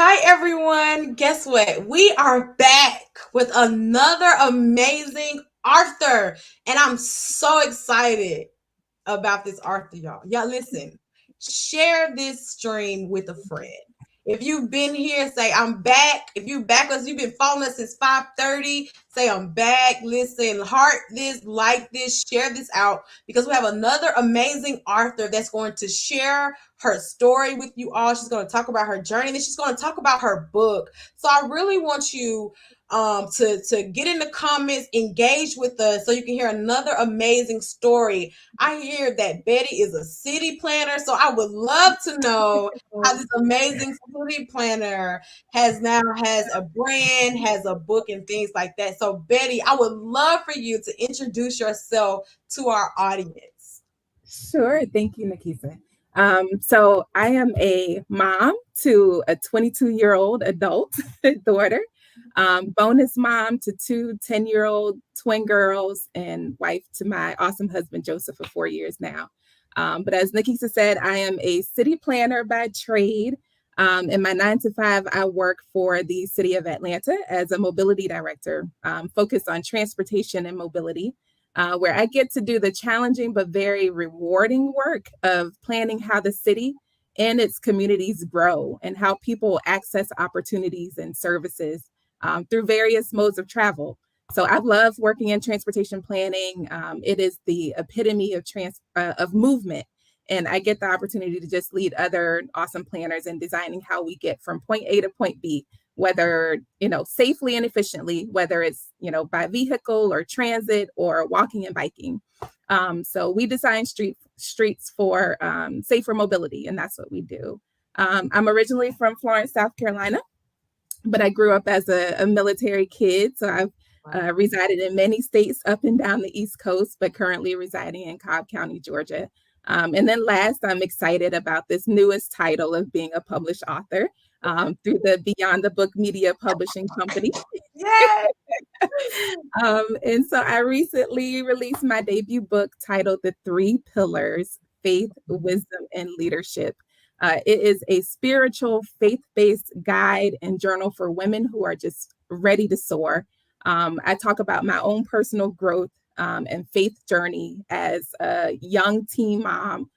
Hi, everyone. Guess what? We are back with another amazing Arthur. And I'm so excited about this Arthur, y'all. Y'all, listen, share this stream with a friend. If you've been here, say I'm back. If you back us, you've been following us since 5:30. Say I'm back. Listen, heart this, like this, share this out because we have another amazing Arthur that's going to share her story with you all. She's going to talk about her journey, and she's going to talk about her book. So I really want you to get in the comments, engage with us so you can hear another amazing story. I hear that Betty is a city planner, so I would love to know how this amazing city planner has a brand, has a book, and things like that. So Betty, I would love for you to introduce yourself to our audience. Sure. Thank you, Nikisa. So I am a mom to a 22-year-old adult daughter, bonus mom to two 10-year-old twin girls, and wife to my awesome husband, Joseph, for 4 years now. But as Nikisa said, I am a city planner by trade. In my 9 to 5, I work for the city of Atlanta as a mobility director, focused on transportation and mobility, where I get to do the challenging but very rewarding work of planning how the city and its communities grow and how people access opportunities and services through various modes of travel. So I love working in transportation planning. It is the epitome of movement. And I get the opportunity to just lead other awesome planners in designing how we get from point A to point B, whether, safely and efficiently, whether it's, by vehicle or transit or walking and biking. So we design streets for safer mobility, and that's what we do. I'm originally from Florence, South Carolina, but I grew up as a military kid. So I've resided in many states up and down the East Coast, but currently residing in Cobb County, Georgia. And then last, I'm excited about this newest title of being a published author through the Beyond the Book Media Publishing Company. Yay! And so I recently released my debut book titled The Three Pillars: Faith, Wisdom, and Leadership. It is a spiritual, faith-based guide and journal for women who are just ready to soar. I talk about my own personal growth and faith journey as a young teen mom,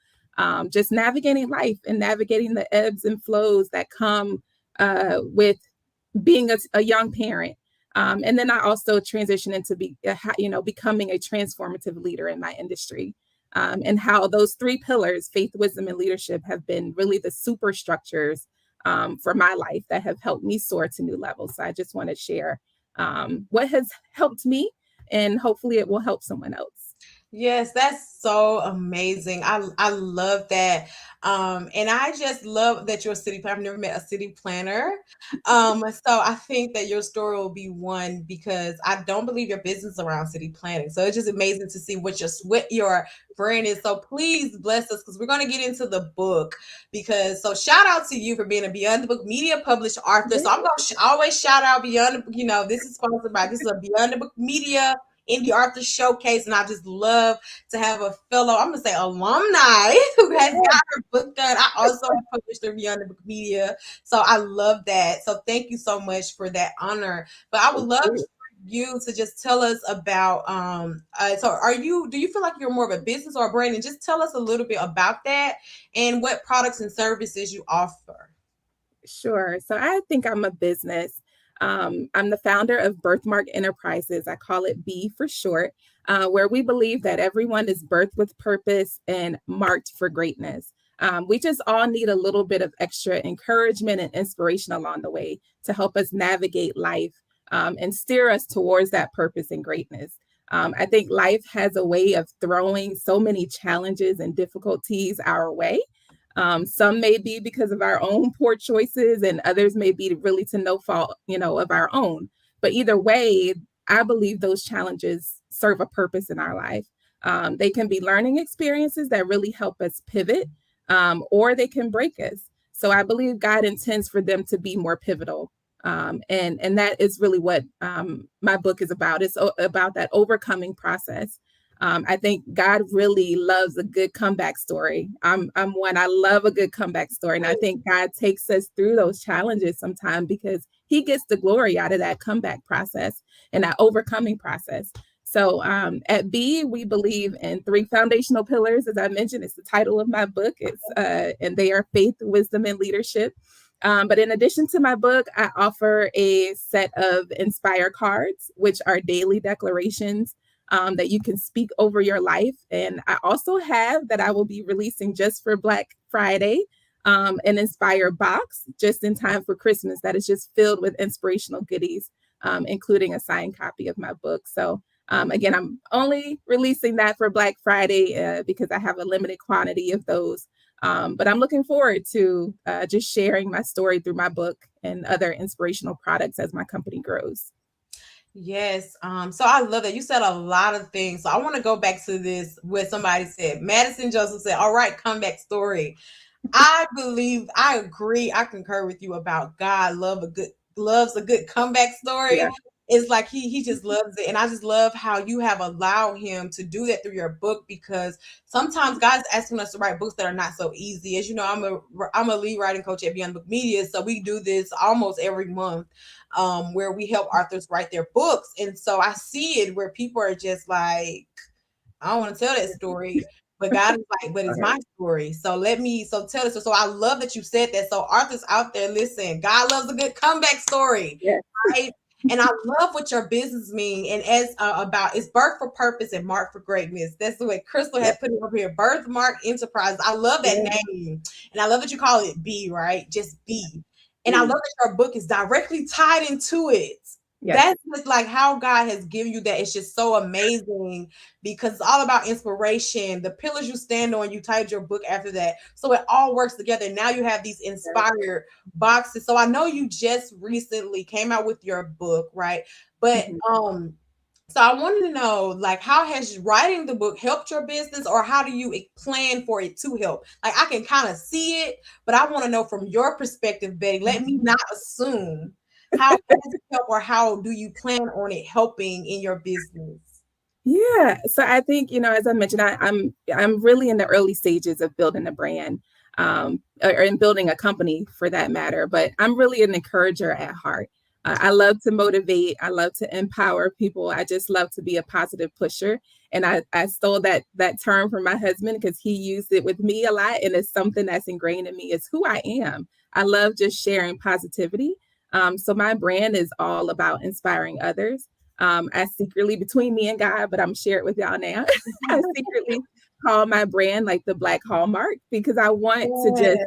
just navigating life and navigating the ebbs and flows that come with being a young parent. And then I also transition into becoming a transformative leader in my industry. And how those three pillars, faith, wisdom, and leadership, have been really the superstructures for my life that have helped me soar to new levels. So I just want to share what has helped me, and hopefully it will help someone else. Yes, that's so amazing. I love that. And I just love that you're a city planner. I've never met a city planner. So I think that your story will be one because I don't believe your business around city planning. So it's just amazing to see what your brand is. So please bless us because we're going to get into the book because so shout out to you for being a Beyond the Book Media published author. So I'm going to always shout out Beyond the Book. This is sponsored by this is a Beyond the Book Media Indie Arthur Showcase, and I just love to have a fellow, I'm gonna say alumni, who has got her book done. I also have published her Beyond the Book Media, so I love that. So thank you so much for that honor. But I would love for you to just tell us about. So do you feel like you're more of a business or a brand? And just tell us a little bit about that and what products and services you offer. Sure. So I think I'm a business. I'm the founder of Birthmark Enterprises. I call it B for short, where we believe that everyone is birthed with purpose and marked for greatness. We just all need a little bit of extra encouragement and inspiration along the way to help us navigate life and steer us towards that purpose and greatness. I think life has a way of throwing so many challenges and difficulties our way. Some may be because of our own poor choices, and others may be really to no fault, of our own. But either way, I believe those challenges serve a purpose in our life. They can be learning experiences that really help us pivot, or they can break us. So I believe God intends for them to be more pivotal. And that is really what my book is about. It's about that overcoming process. I think God really loves a good comeback story. I'm one, I love a good comeback story. And I think God takes us through those challenges sometimes because he gets the glory out of that comeback process and that overcoming process. So at B, we believe in three foundational pillars. As I mentioned, it's the title of my book. And they are faith, wisdom, and leadership. But in addition to my book, I offer a set of Inspire cards, which are daily declarations that you can speak over your life. And I also have that I will be releasing just for Black Friday, an Inspire box just in time for Christmas that is just filled with inspirational goodies, including a signed copy of my book. So again, I'm only releasing that for Black Friday because I have a limited quantity of those. But I'm looking forward to just sharing my story through my book and other inspirational products as my company grows. Yes. So I love that. You said a lot of things. So I want to go back to this where somebody said, Madison Joseph said, all right, comeback story. I believe, I agree, I concur with you about God loves a good comeback Yeah. story. It's like he just loves it. And I just love how you have allowed him to do that through your book, because sometimes God's asking us to write books that are not so easy. As you know, I'm a lead writing coach at Beyond Book Media. So we do this almost every month, where we help authors write their books. And so I see it where people are just like, I don't want to tell that story. But God is like, but it's Okay. my story. So so tell us. So I love that you said that. So authors out there, listen, God loves a good comeback story, Yeah. right? And I love what your business mean. And as about it's birth for purpose and mark for greatness. That's the way Crystal Yeah. had put it up here. Birthmark Enterprise. I love that Yeah. name. And I love that you call it B, right? Just B. And I love Yeah. that your book is directly tied into it. Yes. That's just like how God has given you that. It's just so amazing because it's all about inspiration. The pillars you stand on, you titled your book after that. So it all works together. Now you have these inspired boxes. So I know you just recently came out with your book, right? But Mhm. so I wanted to know, like, how has writing the book helped your business, or how do you plan for it to help? Like, I can kind of see it, but I want to know from your perspective, Betty. Let me not assume. How has it helped, or how do you plan on it helping in your business? Yeah. So I think, as I mentioned, I'm really in the early stages of building a brand, or in building a company for that matter. But I'm really an encourager at heart. I love to motivate. I love to empower people. I just love to be a positive pusher. And I stole that term from my husband because he used it with me a lot, and it's something that's ingrained in me. It's who I am. I love just sharing positivity. So my brand is all about inspiring others. I secretly, between me and God, but I'm share it with y'all now. I secretly call my brand like the Black Hallmark because I want to just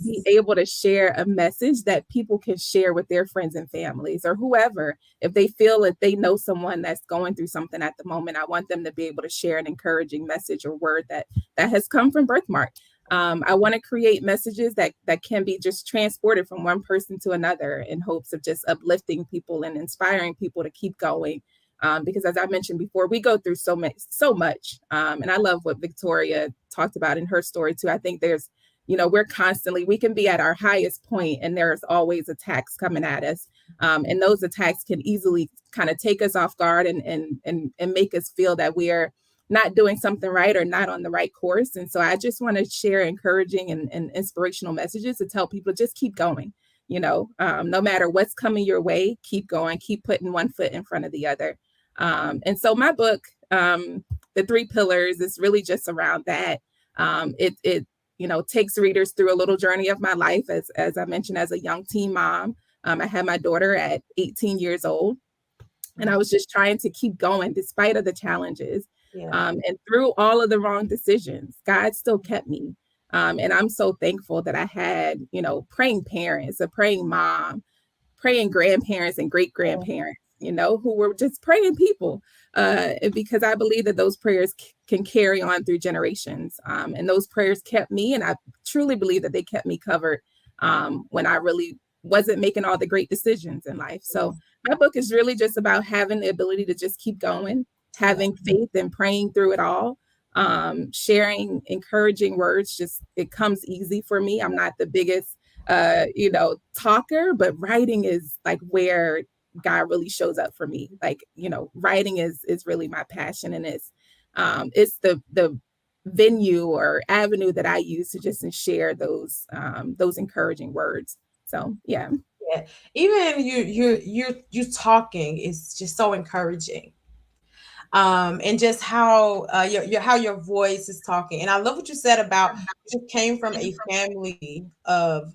be Yes. able to share a message that people can share with their friends and families or whoever. If they feel that they know someone that's going through something at the moment, I want them to be able to share an encouraging message or word that has come from Birthmark. I want to create messages that can be just transported from one person to another in hopes of just uplifting people and inspiring people to keep going. Because as I mentioned before, we go through so much. And I love what Victoria talked about in her story too. I think we can be at our highest point and there's always attacks coming at us. And those attacks can easily kind of take us off guard and make us feel that we're not doing something right or not on the right course. And so I just want to share encouraging and inspirational messages to tell people just keep going. No matter what's coming your way, keep going, keep putting one foot in front of the other. And so my book, The Three Pillars, is really just around that. It takes readers through a little journey of my life, as I mentioned, as a young teen mom. I had my daughter at 18 years old, and I was just trying to keep going despite of the challenges. Yeah. And through all of the wrong decisions, God still kept me. And I'm so thankful that I had, praying parents, a praying mom, praying grandparents and great grandparents, who were just praying people, because I believe that those prayers can carry on through generations. And those prayers kept me, and I truly believe that they kept me covered when I really wasn't making all the great decisions in life. So my book is really just about having the ability to just keep going, Yeah. having faith and praying through it all. Sharing encouraging words, just it comes easy for me. I'm not the biggest talker, but writing is like where God really shows up for me. Like, writing is really my passion, and it's the venue or avenue that I use to just share those encouraging words. So yeah. Yeah. Even you talking is just so encouraging. And just how how your voice is talking. And I love what you said about you came from a family of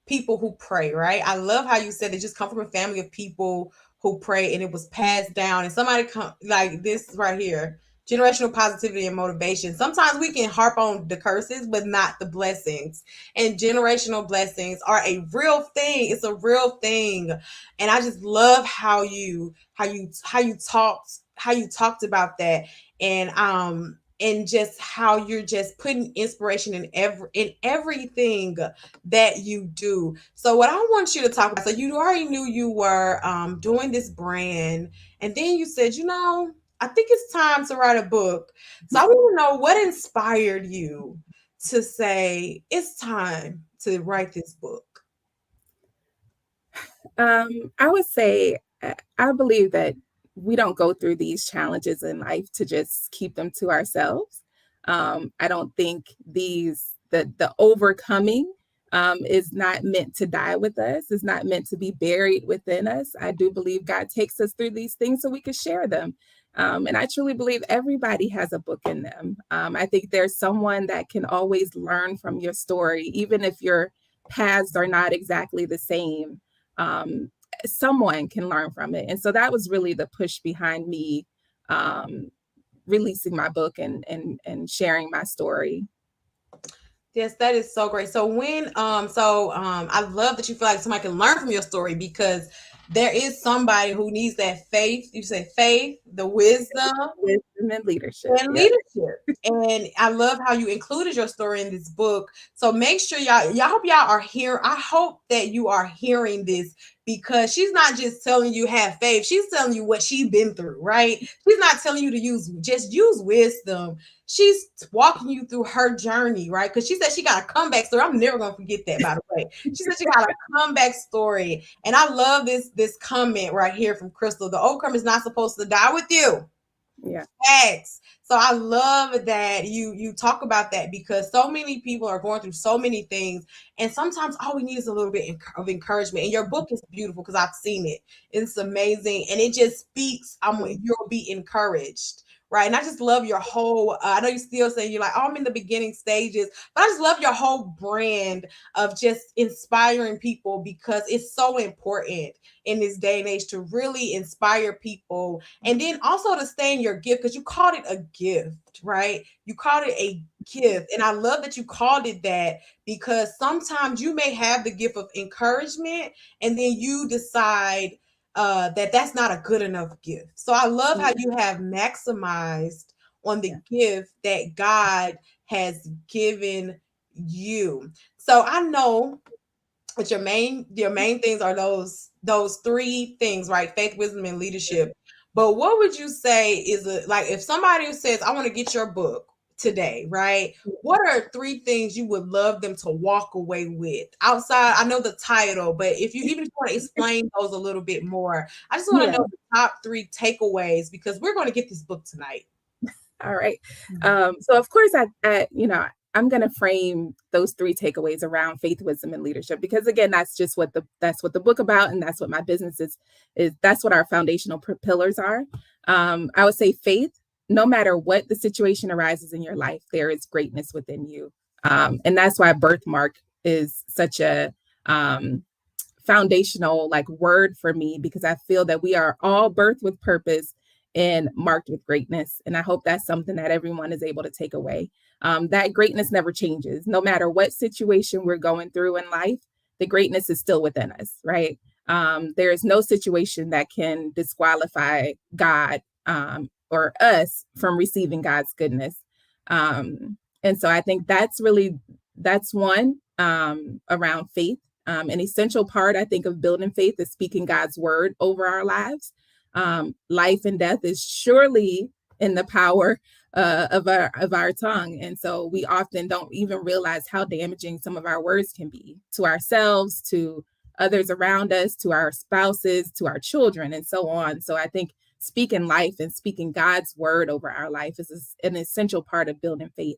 people who pray, right? I love how you said they just come from a family of people who pray and it was passed down. And somebody come like this right here, generational positivity and motivation. Sometimes we can harp on the curses, but not the blessings. And generational blessings are a real thing. It's a real thing. And I just love how you talked about that. And just how you're just putting inspiration in everything that you do. So what I want you to talk about, so you already knew you were doing this brand, and then you said, I think it's time to write a book. So I want to know what inspired you to say it's time to write this book. I would say I believe that we don't go through these challenges in life to just keep them to ourselves. I don't think the overcoming is not meant to die with us. It's not meant to be buried within us. I do believe God takes us through these things so we can share them. And I truly believe everybody has a book in them. I think there's someone that can always learn from your story, even if your paths are not exactly the same. um, Someone can learn from it. And so that was really the push behind me um, releasing my book and sharing my story. Yes, that is so great. So I love that you feel like somebody can learn from your story because there is somebody who needs that faith. You say faith, the wisdom, Wisdom and leadership. and Yep. leadership. And I love how you included your story in this book. So make sure y'all hope y'all are here. I hope that you are hearing this because she's not just telling you have faith. She's telling you what she's been through, right? She's not telling you to use wisdom. She's walking you through her journey, right? Because she said she got a comeback story. I'm never gonna forget that, by the way. She said she got a comeback story. And I love this comment right here from Crystal. The overcome is not supposed to die with you. Yeah. Facts. So I love that you talk about that because so many people are going through so many things, and sometimes all we need is a little bit of encouragement. And your book is beautiful because I've seen it. It's amazing, and it just speaks. You'll be encouraged, right? And I just love your whole. I know you still saying you're like, oh, I'm in the beginning stages, but I just love your whole brand of just inspiring people because it's so important in this day and age to really inspire people and then also to stay in your gift because you called it a gift, right? You called it a gift. And I love that you called it that because sometimes you may have the gift of encouragement and then you decide that that's not a good enough gift. So I love how Yeah. you have maximized on the Yeah. gift that God has given you. So I know but your main things are those three things, right? Faith, wisdom, and leadership. But what would you say is like if somebody says, I want to get your book today, right? What are three things you would love them to walk away with outside? I know the title, but if you want to explain those a little bit more, I just want to Yeah. know the top three takeaways because we're going to get this book tonight. All right. So of course I'm going to frame those three takeaways around faith, wisdom, and leadership because again, that's what the book about, and that's what my business is that's what our foundational pillars are. I would say faith. No matter what the situation arises in your life, there is greatness within you, and that's why birthmark is such a foundational like word for me because I feel that we are all birthed with purpose and marked with greatness. And I hope that's something that everyone is able to take away. That greatness never changes, no matter what situation we're going through in life. The greatness is still within us, right? There is no situation that can disqualify God or us from receiving God's goodness. And so I think that's one around faith. An essential part, I think, of building faith is speaking God's word over our lives. Life and death is surely in the power of our tongue, and so we often don't even realize how damaging some of our words can be to ourselves, to others around us, to our spouses, to our children, and so on. So I think speaking life and speaking God's word over our life is an essential part of building faith.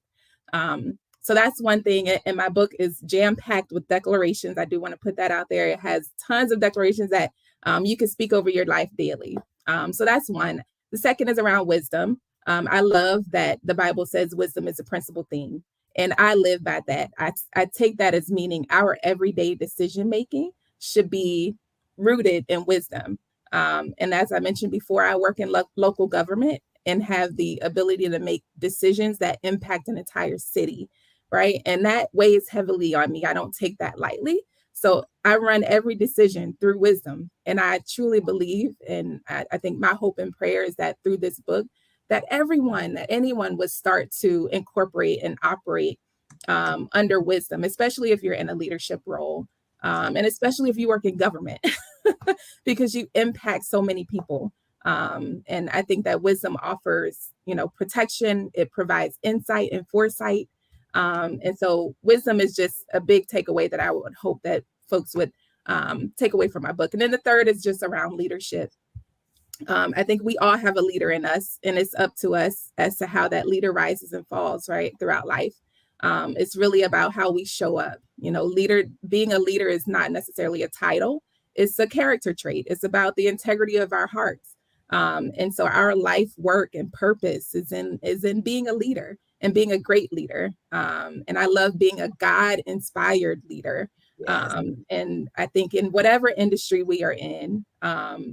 So that's one thing. And my book is jam packed with declarations. I do want to put that out there. It has tons of declarations that you can speak over your life daily. So that's one. The second is around wisdom. I love that the Bible says wisdom is a principal theme. And I live by that. I take that as meaning our everyday decision making should be rooted in wisdom. And as I mentioned before, I work in local government and have the ability to make decisions that impact an entire city, right? And that weighs heavily on me. I don't take that lightly. So I run every decision through wisdom. And I truly believe, and I think my hope and prayer is that through this book, that anyone would start to incorporate and operate under wisdom, especially if you're in a leadership role, and especially if you work in government, because you impact so many people. And I think that wisdom offers, protection. It provides insight and foresight. And so wisdom is just a big takeaway that I would hope that folks would take away from my book. And then the third is just around leadership. I think we all have a leader in us, and it's up to us as to how that leader rises and falls, right, throughout life. It's really about how we show up. Being a leader is not necessarily a title. It's a character trait. It's about the integrity of our hearts. And so our life work and purpose is in being a leader and being a great leader. And I love being a God-inspired leader. Yes. And I think in whatever industry we are in,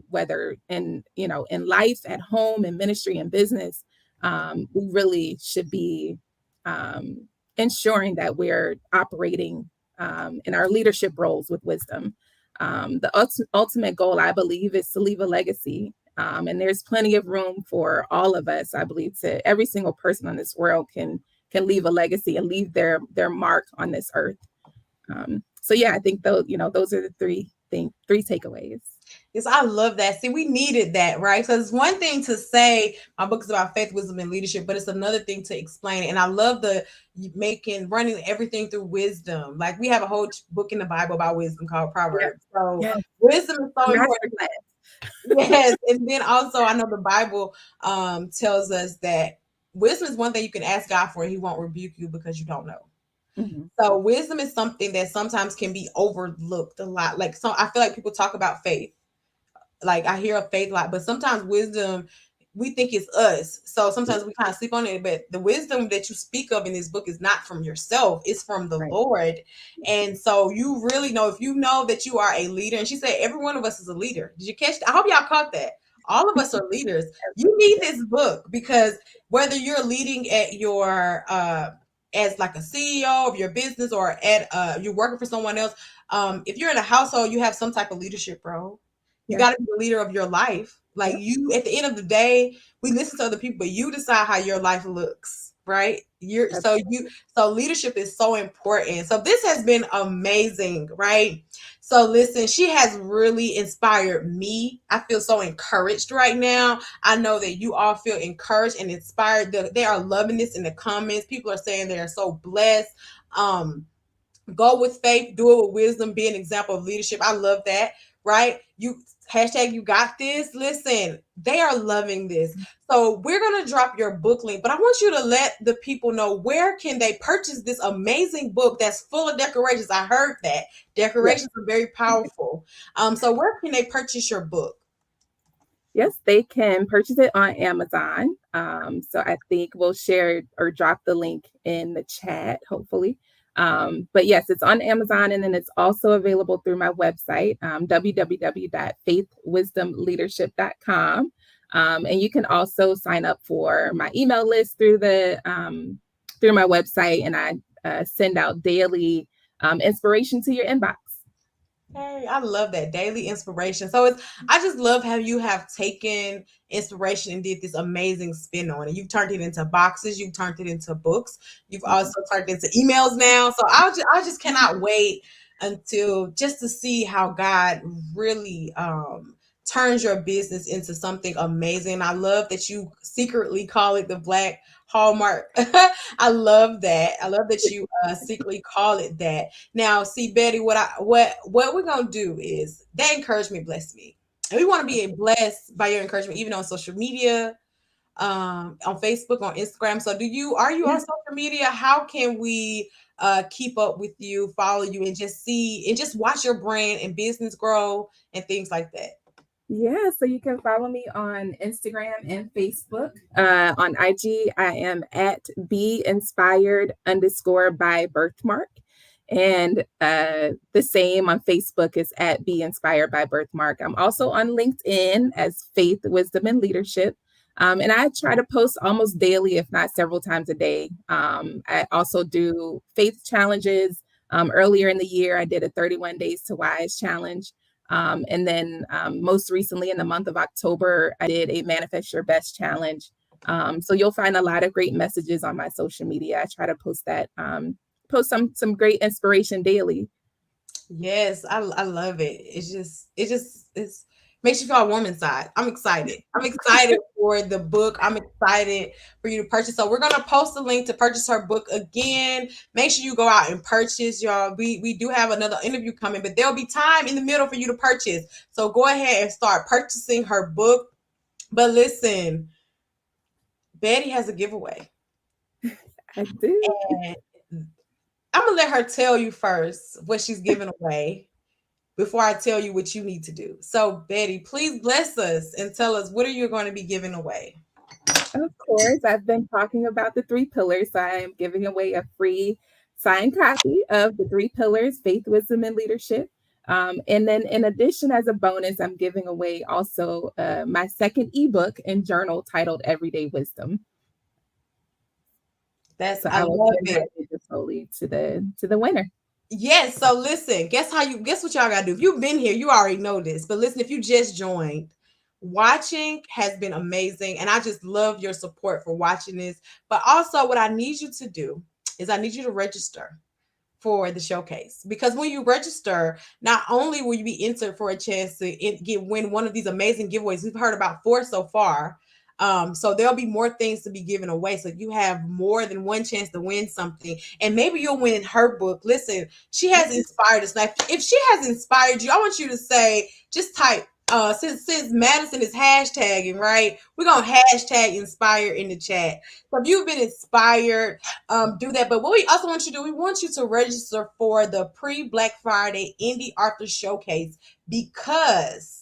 whether in life, at home, in ministry, and business, we really should be ensuring that we're operating in our leadership roles with wisdom. The ultimate goal, I believe, is to leave a legacy. And there's plenty of room for all of us, I believe, to every single person on this world can leave a legacy and leave their mark on this earth. So yeah, I think those are the three takeaways. Yes, I love that. See, we needed that, right? So it's one thing to say my book is about faith, wisdom, and leadership, but it's another thing to explain it. And I love the running everything through wisdom. Like we have a whole book in the Bible about wisdom called Proverbs. So Yes. wisdom is so important. Yes, and then also I know the Bible tells us that wisdom is one thing you can ask God for, and He won't rebuke you because you don't know. Mm-hmm. So wisdom is something that sometimes can be overlooked a lot. Like I feel like people talk about faith. Like I hear of faith a lot, but sometimes wisdom we think it's us. So sometimes we kind of sleep on it. But the wisdom that you speak of in this book is not from yourself, it's from the Lord. And so you really know, if you know that you are a leader, and she said every one of us is a leader. Did you catch that? I hope y'all caught that. All of us are leaders. You need this book because whether you're leading at your as like a CEO of your business or at you're working for someone else, if you're in a household, you have some type of leadership role. You got to be the leader of your life. Like you, at the end of the day, we listen to other people, but you decide how your life looks, right? So leadership is so important. So this has been amazing, right? So listen, she has really inspired me. I feel so encouraged right now. I know that you all feel encouraged and inspired. They are loving this in the comments. People are saying they are so blessed. Go with faith, do it with wisdom, be an example of leadership. I love that, right? You #you got this. Listen, they are loving this. So we're going to drop your book link, but I want you to let the people know where can they purchase this amazing book that's full of decorations. I heard that decorations are very powerful. So where can they purchase your book? Yes, they can purchase it on Amazon. So I think we'll share or drop the link in the chat, hopefully. But yes, it's on Amazon, and then it's also available through my website, www.faithwisdomleadership.com. And you can also sign up for my email list through my website, and I send out daily inspiration to your inbox. Hey, I love that daily inspiration. So I just love how you have taken inspiration and did this amazing spin on it. You've turned it into boxes, you've turned it into books, you've also turned it into emails now. So I just cannot wait until just to see how God really turns your business into something amazing. I love that you secretly call it the Black Hallmark. I love that. I love that you secretly call it that. Now, see, Betty, what we're gonna do is that encouragement blessed me. And we want to be blessed by your encouragement, even on social media, on Facebook, on Instagram. So are you on Yeah. social media? How can we keep up with you, follow you, and just see and just watch your brand and business grow and things like that? Yeah, so you can follow me on Instagram and Facebook. On IG, I am at be inspired underscore by birthmark. And the same on Facebook is at be inspired by birthmark. I'm also on LinkedIn as Faith, Wisdom, and Leadership. And I try to post almost daily, if not several times a day. I also do faith challenges. Earlier in the year, I did a 31 Days to Wise challenge. And then most recently in the month of October, I did a Manifest Your Best challenge. So you'll find a lot of great messages on my social media. I try to post that, post some great inspiration daily. Yes, I love it. It's makes you feel warm inside. I'm excited. I'm excited for the book. I'm excited for you to purchase. So we're gonna post a link to purchase her book again. Make sure you go out and purchase, y'all. We do have another interview coming, but there'll be time in the middle for you to purchase. So go ahead and start purchasing her book. But listen, Betty has a giveaway. I do. And I'm gonna let her tell you first what she's giving away before I tell you what you need to do. So, Betty, please bless us and tell us what are you going to be giving away? Of course, I've been talking about the three pillars. So I am giving away a free signed copy of the three pillars, faith, wisdom, and leadership. And then in addition, as a bonus, I'm giving away also my second ebook and journal titled Everyday Wisdom. That's So I I will love send it. that digitally to the winner. Yes. So listen, guess what y'all gotta do. If you've been here, you already know this. But listen, if you just joined, watching has been amazing. And I just love your support for watching this. But also what I need you to do is I need you to register for the showcase, because when you register, not only will you be entered for a chance to win one of these amazing giveaways. We've heard about 4 so far. So there'll be more things to be given away, so you have more than one chance to win something, and maybe you'll win her book. Listen, she has inspired us. Now if she has inspired you, I want you to say, just type, since Madison is hashtagging, right, we're gonna hashtag inspire in the chat. So if you've been inspired, do that. But what we also want you to do, we want you to register for the pre-Black Friday Indie Author Showcase, because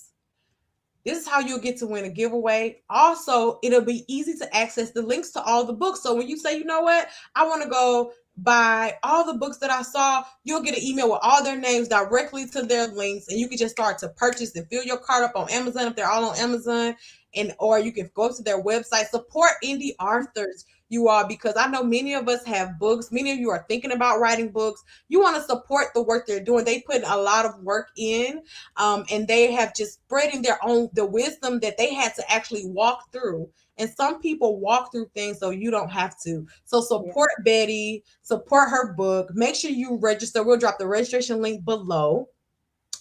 this is how you'll get to win a giveaway. Also, it'll be easy to access the links to all the books. So when you say, you know what, I want to go buy all the books that I saw, you'll get an email with all their names directly to their links, and you can just start to purchase and fill your cart up on Amazon if they're all on Amazon. And or you can go to their website. Support indie authors, you all, because I know many of us have books. Many of you are thinking about writing books. You want to support the work they're doing. They put a lot of work in, and they have just spreading the wisdom that they had to actually walk through. And some people walk through things so you don't have to. So Yeah. support Betty, support her book. Make sure you register. We'll drop the registration link below.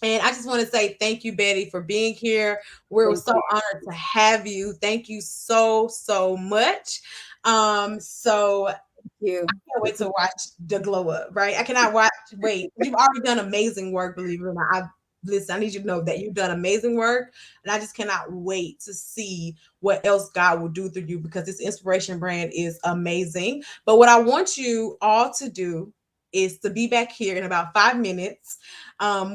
And I just want to say thank you, Betty, for being here. We're Thank so you. honored to have you. Thank you so much. So Thank you. can't wait This to is watch the glow up, right? I cannot wait. You've already done amazing work, believe it or not. Listen, I need you to know that you've done amazing work, and I just cannot wait to see what else God will do through you, because this inspiration brand is amazing. But what I want you all to do is to be back here in about 5 minutes,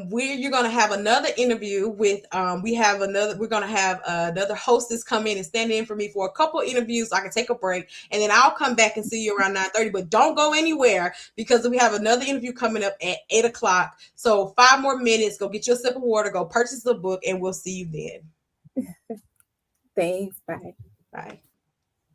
where you're going to have another interview with, we're going to have another hostess come in and stand in for me for a couple interviews so I can take a break, and then I'll come back and see you around 9:30. But don't go anywhere, because we have another interview coming up at 8 o'clock. So 5 more minutes. Go get your sip of water. Go purchase the book, and we'll see you then. thanks. Bye. Bye.